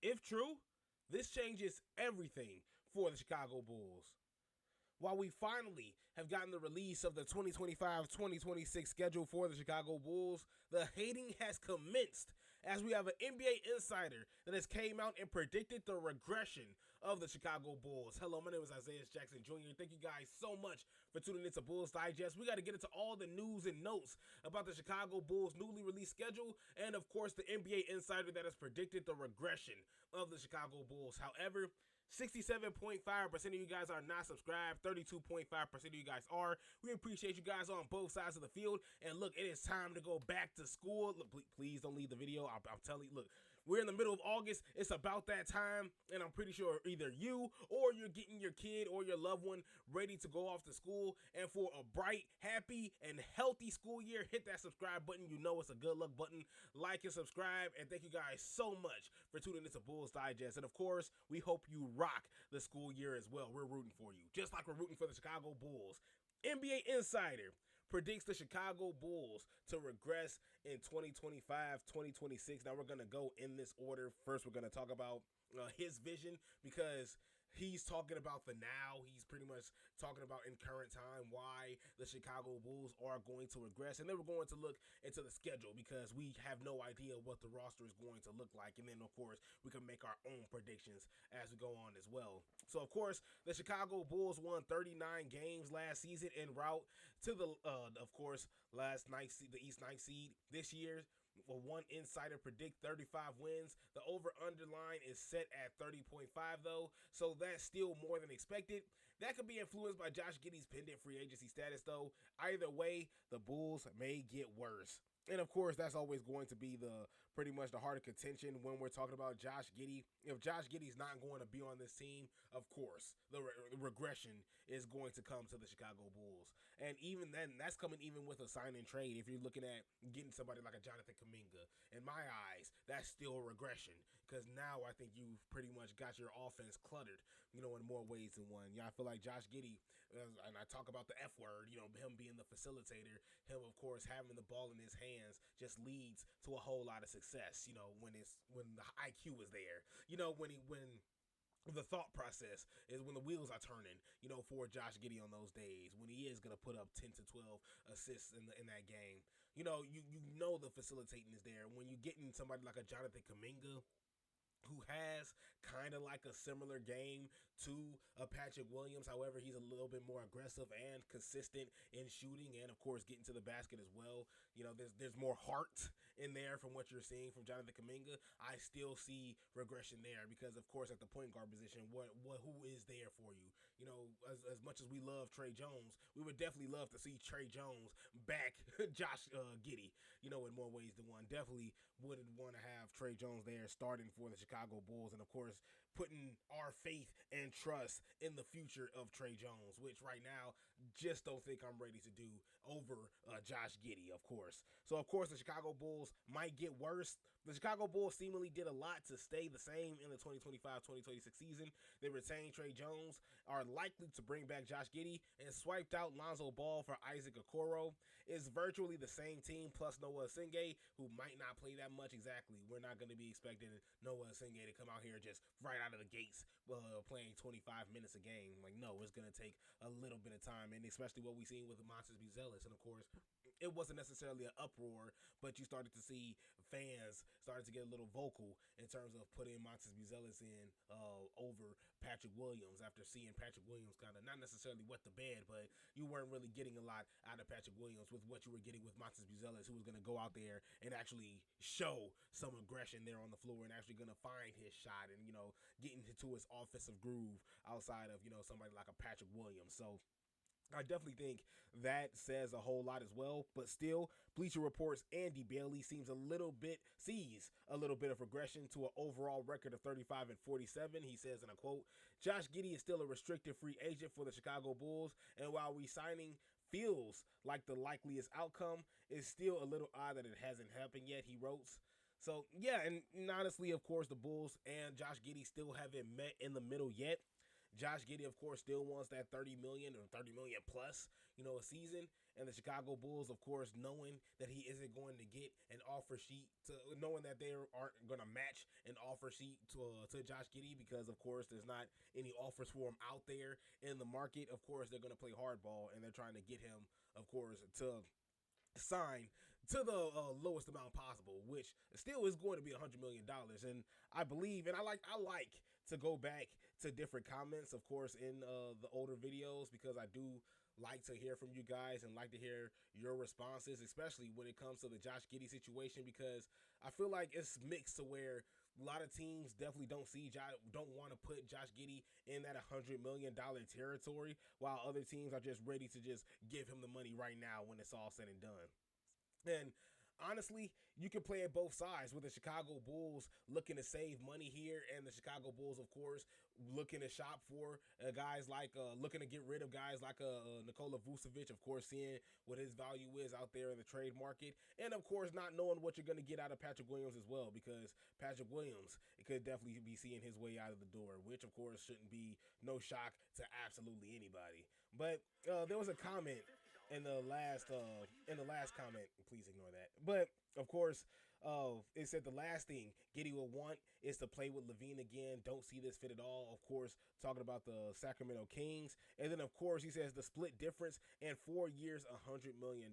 If true, this changes everything for the Chicago Bulls. While we finally have gotten the release of the 2025-2026 schedule for the Chicago Bulls, the hating has commenced as we have an NBA insider that has came out and predicted the regression of the Chicago Bulls. Hello, my name is Isaias Jackson Jr. Thank you guys so much for tuning into Bulls Digest. We got to get into all the news and notes about the Chicago Bulls' newly released schedule and, of course, the NBA insider that has predicted the regression of the Chicago Bulls. However, 67.5% of you guys are not subscribed. 32.5% of you guys are. We appreciate you guys on both sides of the field. And look, it is time to go back to school. Look, please don't leave the video. I'm telling you, look, we're in the middle of August. It's about that time. And I'm pretty sure either you or you're getting your kid or your loved one ready to go off to school. And for a bright, happy, and healthy school year, hit that subscribe button. You know it's a good luck button. Like and subscribe. And thank you guys so much for tuning into Bulls Digest. And of course, we hope you rock the school year as well. We're rooting for you, just like we're rooting for the Chicago Bulls. NBA Insider predicts the Chicago Bulls to regress in 2025-2026. Now we're going to go in this order. First, we're going to talk about his vision because he's talking about the now. He's pretty much talking about in current time why the Chicago Bulls are going to regress. And then we're going to look into the schedule because we have no idea what the roster is going to look like. And then, of course, we can make our own predictions as we go on as well. So, of course, the Chicago Bulls won 39 games last season en route to the, of course, the East 9th seed this year. For one insider predict 35 wins. The over-under line is set at 30.5 though, so that's still more than expected. That could be influenced by Josh Giddey's pending free agency status though. Either way, the Bulls may get worse. And of course, that's always going to be the pretty much the heart of contention when we're talking about Josh Giddey. If Josh Giddey's not going to be on this team, of course, the regression is going to come to the Chicago Bulls. And even then, that's coming even with a sign and trade. If you're looking at getting somebody like a Jonathan Kuminga, in my eyes, that's still a regression because now I think you've pretty much got your offense cluttered, in more ways than one. I feel like Josh Giddey, and I talk about the F word, him being the facilitator, him, of course, having the ball in his hands just leads to a whole lot of success, when the IQ is there, when the thought process is when the wheels are turning, for Josh Giddey on those days when he is going to put up 10 to 12 assists in that game. The facilitating is there. When you get in somebody like a Jonathan Kuminga, who has kind of like a similar game to a Patrick Williams. However, he's a little bit more aggressive and consistent in shooting and, of course, getting to the basket as well. There's more heart in there from what you're seeing from Jonathan Kuminga. I still see regression there because, of course, at the point guard position, who is there for you? As much as we love Trey Jones, we would definitely love to see Trey Jones back Josh Giddey, in more ways than one. Definitely wouldn't want to have Trey Jones there starting for the Chicago Bulls, and of course putting our faith and trust in the future of Trey Jones, which right now just don't think I'm ready to do over Josh Giddey, of course. So of course the Chicago Bulls might get worse. The Chicago Bulls seemingly did a lot to stay the same in the 2025-2026 season. They retained Trey Jones, are likely to bring back Josh Giddey, and swiped out Lonzo Ball for Isaac Okoro. It's virtually the same team plus Noah Osenge, who might not play that much. Exactly, we're not going to be expecting Noah Osenge to come out here just right out of the gates playing 25 minutes a game. No, it's going to take a little bit of time, and especially what we've seen with Montes Buzelis. And of course, it wasn't necessarily an uproar, but you started to see fans started to get a little vocal in terms of putting Montes Buzelis in over Patrick Williams after seeing Patrick Williams kind of not necessarily wet the bed, but you weren't really getting a lot out of Patrick Williams with what you were getting with Montes Buzelis, who was going to go out there and actually show some aggression there on the floor and actually going to find his shot and, getting into his offensive groove outside of, somebody like a Patrick Williams. So I definitely think that says a whole lot as well, but still, Bleacher Report's Andy Bailey sees a little bit of regression to an overall record of 35-47. He says in a quote, "Josh Giddey is still a restricted free agent for the Chicago Bulls, and while re-signing feels like the likeliest outcome, it's still a little odd that it hasn't happened yet," he wrote. So, yeah, and honestly, of course, the Bulls and Josh Giddey still haven't met in the middle yet. Josh Giddey, of course, still wants that $30 million or $30 million plus, a season. And the Chicago Bulls, of course, knowing that he isn't going to get an offer sheet, knowing that they aren't going to match an offer sheet to Josh Giddey, because, of course, there's not any offers for him out there in the market. Of course, they're going to play hardball, and they're trying to get him, of course, to sign to the lowest amount possible, which still is going to be $100 million. And I believe, and I like to go back to different comments, of course, in the older videos, because I do like to hear from you guys and like to hear your responses, especially when it comes to the Josh Giddey situation, because I feel like it's mixed to where a lot of teams definitely don't want to put Josh Giddey in that $100 million territory, while other teams are just ready to just give him the money right now when it's all said and done. And honestly, you can play at both sides, with the Chicago Bulls looking to save money here, and the Chicago Bulls, of course, looking to shop for guys like, looking to get rid of guys like Nikola Vucevic, of course, seeing what his value is out there in the trade market, and of course, not knowing what you're going to get out of Patrick Williams as well, because Patrick Williams, it could definitely be seeing his way out of the door, which, of course, shouldn't be no shock to absolutely anybody. But there was a comment in the last comment, please ignore that. But of course, it said the last thing Giddey will want is to play with Lavine again. Don't see this fit at all. Of course, talking about the Sacramento Kings. And then, of course, he says the split difference in 4 years, $100 million.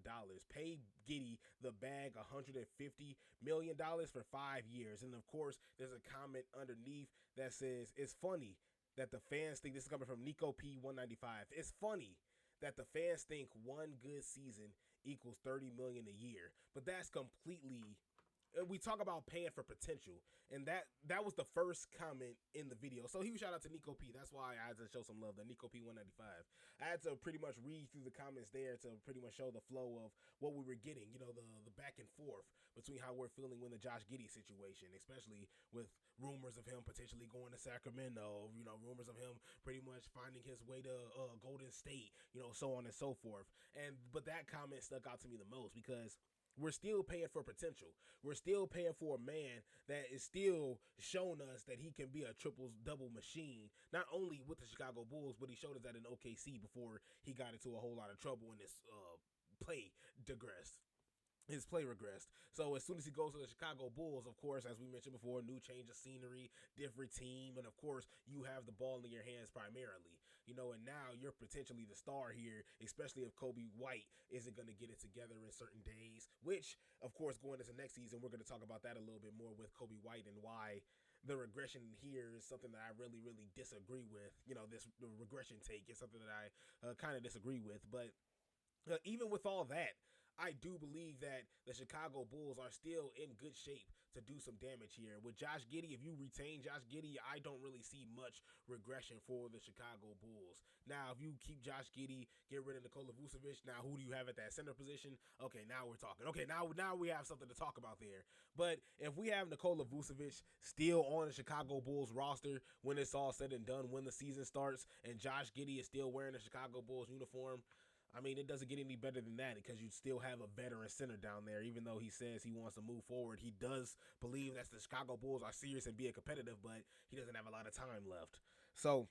Pay Giddey the bag, $150 million for 5 years. And of course, there's a comment underneath that says, it's funny that the fans think, this is coming from Nico P195. It's funny that the fans think one good season equals $30 million a year, but that's completely. We talk about paying for potential, and that was the first comment in the video. So huge shout out to Nico P. That's why I had to show some love. The Nico P195. I had to pretty much read through the comments there to pretty much show the flow of what we were getting. The back and forth between how we're feeling with the Josh Giddey situation, especially with rumors of him potentially going to Sacramento. Rumors of him pretty much finding his way to Golden State. So on and so forth. But that comment stuck out to me the most, because we're still paying for potential. We're still paying for a man that is still showing us that he can be a triple-double machine, not only with the Chicago Bulls, but he showed us that in OKC before he got into a whole lot of trouble and his play regressed. So as soon as he goes to the Chicago Bulls, of course, as we mentioned before, new change of scenery, different team, and of course, you have the ball in your hands primarily. And now you're potentially the star here, especially if Coby White isn't going to get it together in certain days, which, of course, going into next season, we're going to talk about that a little bit more with Coby White and why the regression here is something that I really, really disagree with. The regression take is something that I kind of disagree with. But even with all that, I do believe that the Chicago Bulls are still in good shape to do some damage here. With Josh Giddey, if you retain Josh Giddey, I don't really see much regression for the Chicago Bulls. Now, if you keep Josh Giddey, get rid of Nikola Vucevic, now who do you have at that center position? Okay, now we're talking. Okay, now we have something to talk about there. But if we have Nikola Vucevic still on the Chicago Bulls roster when it's all said and done, when the season starts, and Josh Giddey is still wearing the Chicago Bulls uniform, I mean, it doesn't get any better than that, because you still have a veteran center down there. Even though he says he wants to move forward, he does believe that the Chicago Bulls are serious and being competitive, but he doesn't have a lot of time left. So,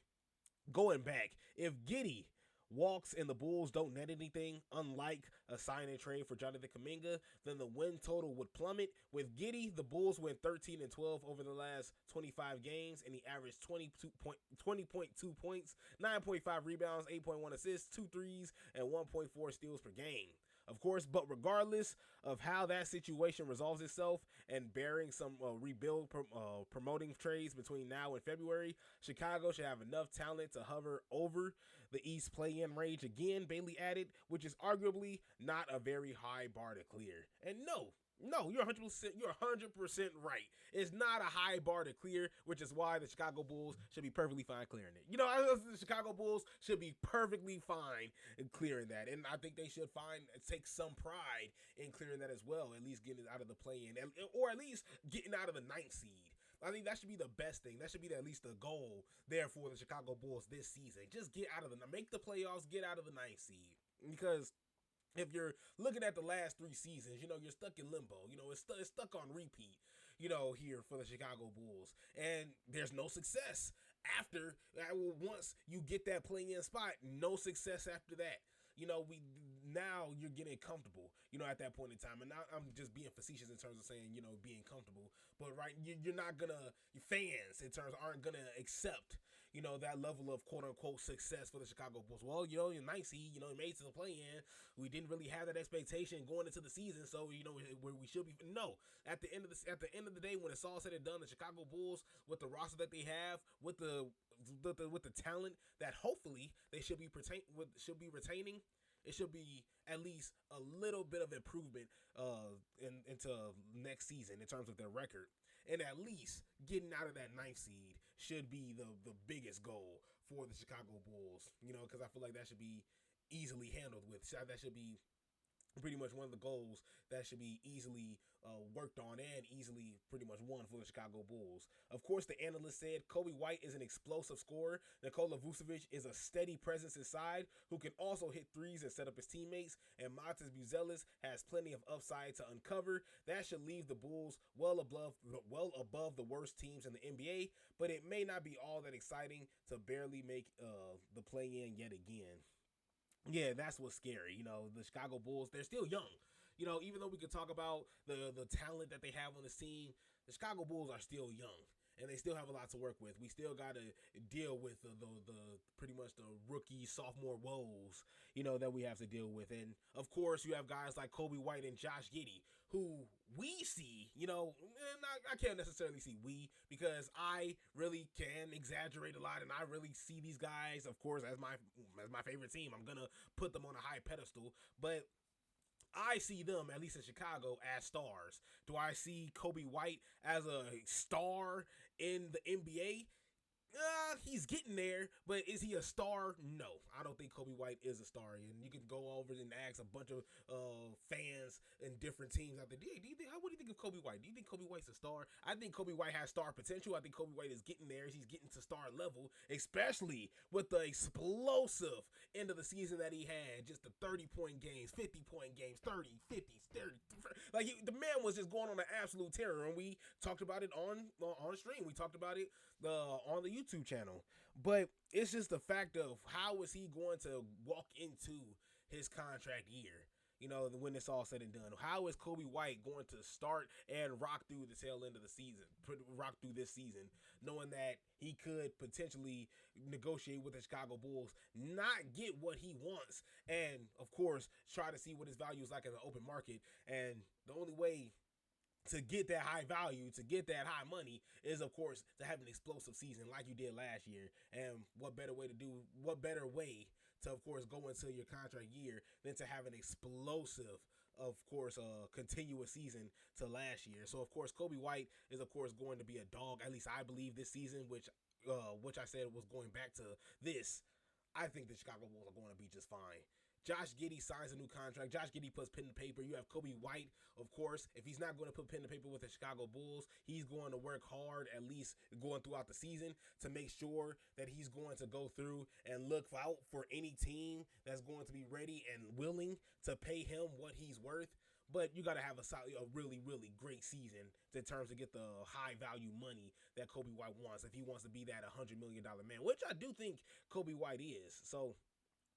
going back, if Giddey walks and the Bulls don't net anything, unlike a sign and trade for Jonathan Kuminga, then the win total would plummet. With Giddey, the Bulls went 13-12 over the last 25 games, and he averaged 20.2 points, 9.5 rebounds, 8.1 assists, 2 threes, and 1.4 steals per game. Of course, but regardless of how that situation resolves itself, and bearing some promoting trades between now and February, Chicago should have enough talent to hover over the East play-in range again, Bailey added, which is arguably not a very high bar to clear. And no, you're 100% right. It's not a high bar to clear, which is why the Chicago Bulls should be perfectly fine clearing it. The Chicago Bulls should be perfectly fine in clearing that, and I think they should take some pride in clearing that as well. At least getting it out of the play-in, or at least getting out of the 9th seed. I think that should be the best thing. That should be at least the goal there for the Chicago Bulls this season. Just make the playoffs, get out of the 9th seed. Because if you're looking at the last 3 seasons, you're stuck in limbo. It's stuck on repeat, here for the Chicago Bulls. And there's no success once you get that play-in spot, no success after that. Now you're getting comfortable, at that point in time. And now I'm just being facetious in terms of saying, being comfortable. But right, you're not gonna, your fans in terms aren't gonna accept, that level of quote unquote success for the Chicago Bulls. Well, your ninth seed, you made it to the play-in. We didn't really have that expectation going into the season, so where we should be. No, at the end of the day, when it's all said and done, the Chicago Bulls, with the roster that they have, with the talent that hopefully they should be retaining, it should be at least a little bit of improvement into next season in terms of their record. And at least getting out of that ninth seed should be the biggest goal for the Chicago Bulls, because I feel like that should be easily handled with. That should be pretty much one of the goals that should be easily worked on and easily pretty much won for the Chicago Bulls. Of course, the analyst said Kobe White is an explosive scorer. Nikola Vucevic is a steady presence inside who can also hit threes and set up his teammates. And Buzelis has plenty of upside to uncover. That should leave the Bulls well above the worst teams in the NBA, but it may not be all that exciting to barely make the play-in yet again. Yeah, that's what's scary. The Chicago Bulls, they're still young. Even though we could talk about the talent that they have on this team, the Chicago Bulls are still young. And they still have a lot to work with. We still got to deal with the pretty much the rookie, sophomore woes, that we have to deal with. And, of course, you have guys like Kobe White and Josh Giddey, who we see, and I can't necessarily see we, because I really can exaggerate a lot, and I really see these guys, of course, as my favorite team. I'm going to put them on a high pedestal. But I see them, at least in Chicago, as stars. Do I see Kobe White as a star in the NBA? He's getting there, but is he a star? No, I don't think Kobe White is a star. And you can go over and ask a bunch of fans in different teams out there. What do you think of Kobe White? Do you think Kobe White's a star? I think Kobe White has star potential. I think Kobe White is getting there. He's getting to star level, especially with the explosive end of the season that he had. Just the 30-point games, 50-point games, 30, 50, 30. Like, the man was just going on an absolute terror, and we talked about it on stream. We talked about it on the YouTube channel. But it's just the fact of how is he going to walk into his contract year, when it's all said and done. How is Kobe White going to start and rock through the tail end of the season, rock through this season, knowing that he could potentially negotiate with the Chicago Bulls, not get what he wants, and, of course, try to see what his value is like in the open market. And the only way to get that high value, to get that high money, is, of course, to have an explosive season like you did last year. And what better way to, of course, go into your contract year than to have an explosive, of course, continuous season to last year. So, of course, Kobe White is, of course, going to be a dog, at least I believe, this season, which I said was going back to this. I think the Chicago Bulls are going to be just fine. Josh Giddey signs a new contract. Josh Giddey puts pen to paper. You have Kobe White, of course. If he's not going to put pen to paper with the Chicago Bulls, he's going to work hard, at least going throughout the season, to make sure that he's going to go through and look out for any team that's going to be ready and willing to pay him what he's worth. But you got to have a really, really great season in terms of get the high value money that Kobe White wants, if he wants to be that $100 million man, which I do think Kobe White is. So,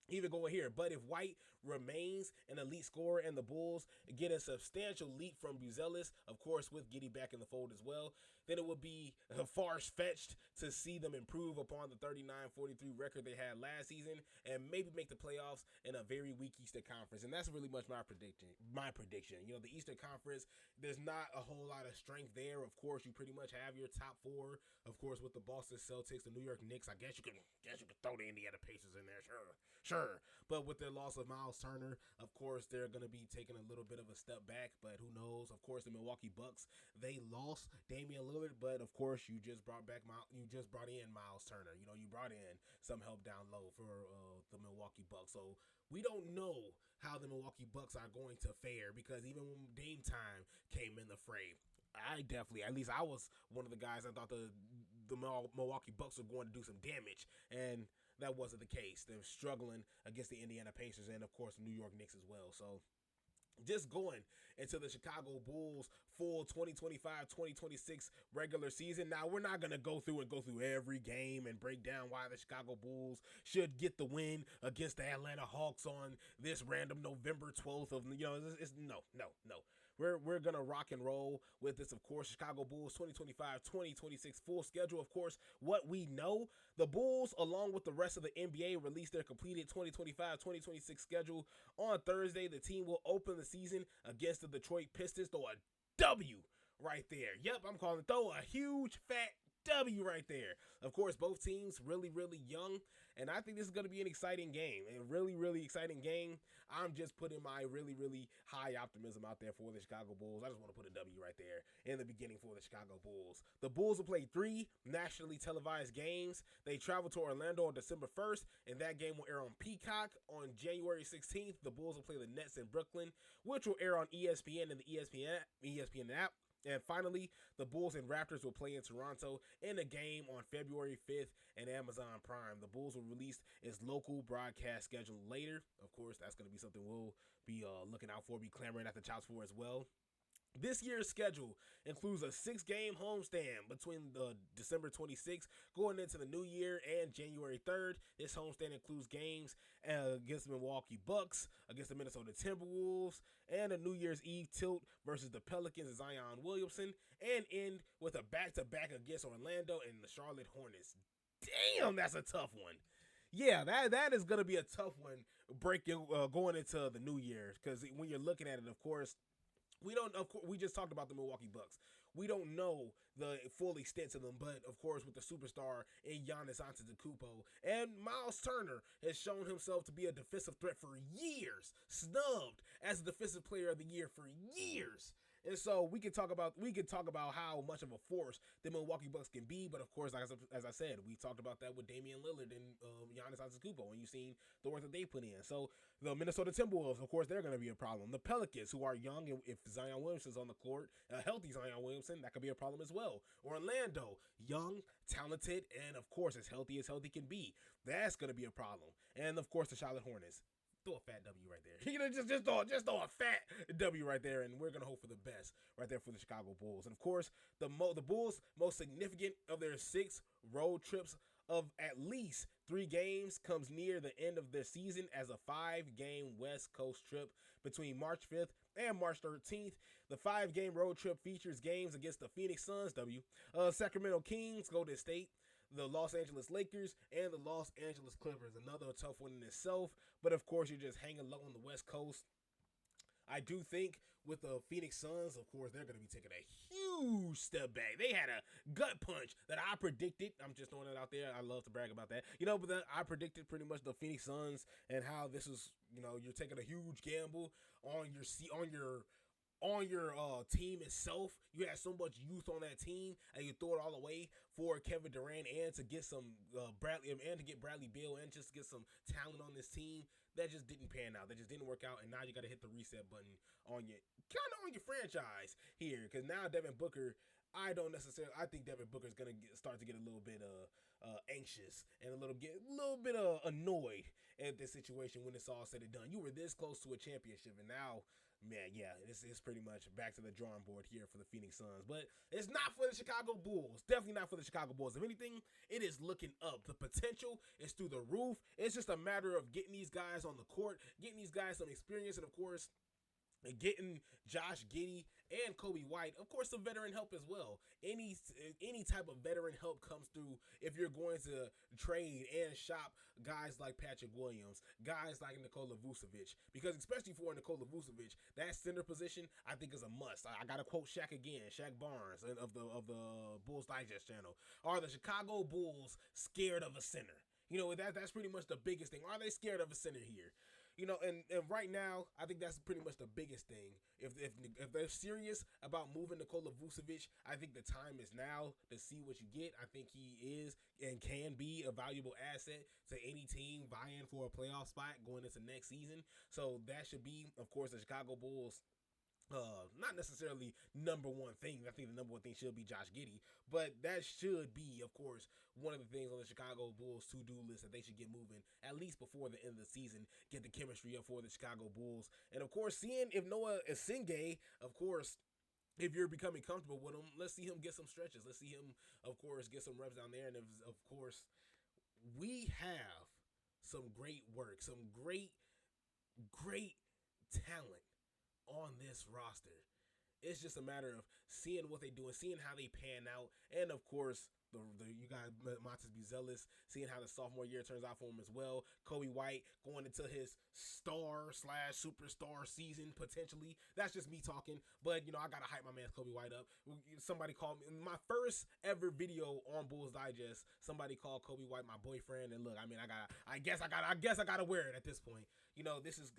even going here. But if White remains an elite scorer and the Bulls get a substantial leap from Buzelis, of course, with Giddey back in the fold as well, then it would be far-fetched to see them improve upon the 39-43 record they had last season and maybe make the playoffs in a very weak Eastern Conference. And that's really much my prediction. The Eastern Conference, there's not a whole lot of strength there. Of course, you pretty much have your top four, of course, with the Boston Celtics, the New York Knicks. I guess you could throw the Indiana Pacers in there, sure. But with their loss of Miles Turner, of course, they're going to be taking a little bit of a step back, but who knows? Of course, the Milwaukee Bucks, they lost Damian Lillard, but of course, you just brought in Miles Turner. You brought in some help down low for the Milwaukee Bucks. So we don't know how the Milwaukee Bucks are going to fare, because even when Dame time came in the fray, I was one of the guys I thought the Milwaukee Bucks were going to do some damage, and that wasn't the case. They're struggling against the Indiana Pacers and, of course, the New York Knicks as well. So just going into the Chicago Bulls full 2025-2026 regular season. Now, we're not going to go through every game and break down why the Chicago Bulls should get the win against the Atlanta Hawks on this random November 12th of, it's no. We're going to rock and roll with this, of course, Chicago Bulls 2025-2026 full schedule. Of course, what we know, the Bulls, along with the rest of the NBA, released their completed 2025-2026 schedule on Thursday. The team will open the season against the Detroit Pistons. Throw a W right there. Yep, I'm calling it. Throw a huge, fat W right there. Of course, both teams really, really young, and I think this is going to be an exciting game. A really, really exciting game. I'm just putting my really, really high optimism out there for the Chicago Bulls. I just want to put a W right there in the beginning for the Chicago Bulls. The Bulls will play 3 nationally televised games. They travel to Orlando on December 1st, and that game will air on Peacock. On January 16th, the Bulls will play the Nets in Brooklyn, which will air on ESPN and the ESPN app. And finally, the Bulls and Raptors will play in Toronto in a game on February 5th and Amazon Prime. The Bulls will release its local broadcast schedule later. Of course, that's going to be something we'll be looking out for, be clamoring at the chops for as well. This year's schedule includes a 6-game homestand between the December 26th going into the new year and January 3rd. This homestand includes games against the Milwaukee Bucks, against the Minnesota Timberwolves, and a New Year's Eve tilt versus the Pelicans and Zion Williamson, and end with a back-to-back against Orlando and the Charlotte Hornets. Damn, that's a tough one. Yeah, that is going to be a tough one going into the new year, because when you're looking at it, of course, we just talked about the Milwaukee Bucks. We don't know the full extent of them, but of course, with the superstar in Giannis Antetokounmpo and Miles Turner has shown himself to be a defensive threat for years, snubbed as a defensive player of the year for years. And so we could talk about how much of a force the Milwaukee Bucks can be, but of course, as I said, we talked about that with Damian Lillard and Giannis Antetokounmpo, and you've seen the work that they put in. So the Minnesota Timberwolves, of course, they're going to be a problem. The Pelicans, who are young, and if Zion Williamson's on the court, a healthy Zion Williamson, that could be a problem as well. Orlando, young, talented, and of course, as healthy can be. That's going to be a problem. And of course, the Charlotte Hornets. Throw a fat W right there. Just throw a fat W right there, and we're gonna hope for the best right there for the Chicago Bulls. And of course, the Bulls' most significant of their 6 road trips of at least 3 games comes near the end of their season as a 5-game West Coast trip between March 5th and March 13th. The 5-game road trip features games against the Phoenix Suns, Sacramento Kings, Golden State, the Los Angeles Lakers, and the Los Angeles Clippers. Another tough one in itself, but of course, you're just hanging low on the West Coast. I do think with the Phoenix Suns, of course, they're going to be taking a huge step back. They had a gut punch that I predicted. I'm just throwing it out there. I love to brag about that. But I predicted pretty much the Phoenix Suns and how this is, you're taking a huge gamble on your team itself. You had so much youth on that team, and you throw it all away for Kevin Durant and to get some Bradley Beal and just to get some talent on this team. That just didn't pan out. That just didn't work out, and now you got to hit the reset button on your franchise here, because now Devin Booker. I think Devin Booker is gonna start to get a little bit anxious and a little bit annoyed at this situation when it's all said and done. You were this close to a championship, and now, man, yeah, this is pretty much back to the drawing board here for the Phoenix Suns. But it's not for the Chicago Bulls. Definitely not for the Chicago Bulls. If anything, it is looking up. The potential is through the roof. It's just a matter of getting these guys on the court, getting these guys some experience, and of course, getting Josh Giddey and Kobe White, of course, some veteran help as well. Any type of veteran help comes through if you're going to trade and shop guys like Patrick Williams, guys like Nikola Vucevic, because especially for Nikola Vucevic, that center position I think is a must. I gotta quote Shaq again, Shaq Barnes of the Bulls Digest channel. Are the Chicago Bulls scared of a center? That's pretty much the biggest thing. Are they scared of a center here? And right now, I think that's pretty much the biggest thing. If they're serious about moving Nikola Vucevic, I think the time is now to see what you get. I think he is and can be a valuable asset to any team vying for a playoff spot going into next season. So that should be, of course, the Chicago Bulls not necessarily number one thing. I think the number one thing should be Josh Giddey, but that should be, of course, one of the things on the Chicago Bulls to-do list that they should get moving at least before the end of the season, get the chemistry up for the Chicago Bulls. And of course, seeing if Noah Esingeh, of course, if you're becoming comfortable with him, let's see him get some stretches. Let's see him, of course, get some reps down there. And of course, we have some great work, some great talent on this roster. It's just a matter of seeing what they do and seeing how they pan out. And of course, you got Montes Buzelis, seeing how the sophomore year turns out for him as well. Kobe White going into his star/superstar season potentially. That's just me talking, but you know I gotta hype my man Kobe White up. Somebody called me my first ever video on Bulls Digest. Somebody called Kobe White my boyfriend, and look, I mean I guess I gotta wear it at this point. You know,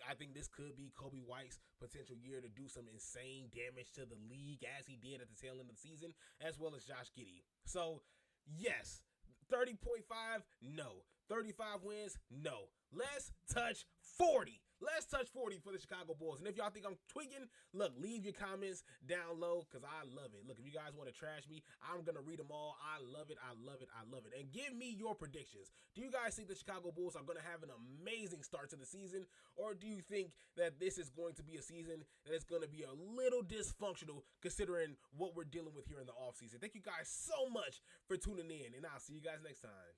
I think this could be Kobe White's potential year to do some insane damage to the league as he did at the tail end of the season, as well as Josh Giddey. So yes, 30.5, no. 35 wins, no. Let's touch 40. Let's touch 40 for the Chicago Bulls. And if y'all think I'm tweaking, look, leave your comments down low because I love it. Look, if you guys want to trash me, I'm going to read them all. I love it. I love it. I love it. And give me your predictions. Do you guys think the Chicago Bulls are going to have an amazing start to the season? Or do you think that this is going to be a season that is going to be a little dysfunctional considering what we're dealing with here in the offseason? Thank you guys so much for tuning in, and I'll see you guys next time.